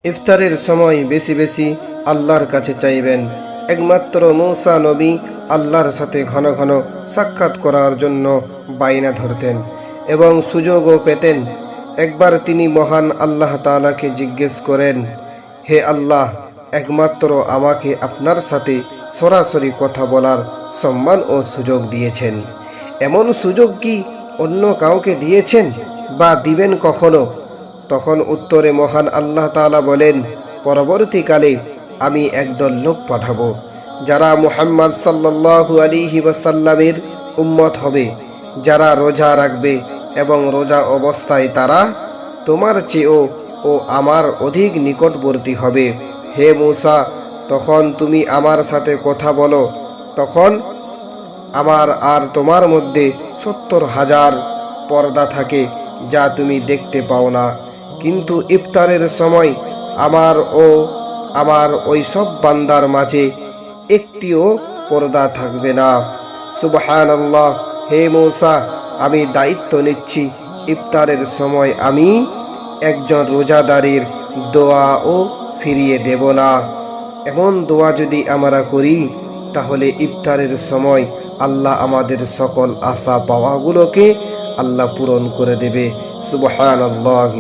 ইফতারের সময় বেশি বেশি আল্লাহর কাছে চাইবেন। একমাত্র মূসা নবী আল্লাহর সাথে ঘন ঘন সাক্ষাৎ করার জন্য বায়না ধরতেন এবং সুযোগও পেতেন। একবার তিনি মহান আল্লাহ তাআলাকে জিজ্ঞেস করেন, হে আল্লাহ, একমাত্র আমাকে আপনার সাথে সরাসরি কথা বলার সম্মান ও সুযোগ দিয়েছেন। এমন সুযোগ কি অন্য কাউকে দিয়েছেন বা দিবেন কখনো? তখন উত্তরে মহান আল্লাহ তাআলা বলেন, পরবর্তীকালে আমি একদল লোক পাঠাবো যারা মুহাম্মদ সাল্লাল্লাহু আলাইহি ওয়াসাল্লামের উম্মত হবে, যারা রোজা রাখবে এবং রোজা অবস্থায় তারা তোমার চেয়েও ও আমার অধিক নিকটবর্তী হবে। হে মূসা, তখন তুমি আমার সাথে কথা বলো। তখন আমার আর তোমার মধ্যে ৭০,০০০ পর্দা থাকে যা তুমি দেখতে পাও না, কিন্তু ইফতারের সময় আমার ওই সব বান্দার মাঝে একটিও পর্দা থাকবে না। সুবহানাল্লাহ। হে মূসা, আমি দায়িত্ব নিচ্ছি, ইফতারের সময় আমি একজন রোজাদারের দোয়াও ফিরিয়ে দেব না। এমন দোয়া যদি আমরা করি, তাহলে ইফতারের সময় আল্লাহ আমাদের সকল আশা পাওয়াগুলোকে আল্লাহ পূরণ করে দেবে। সুবহানাল্লাহ।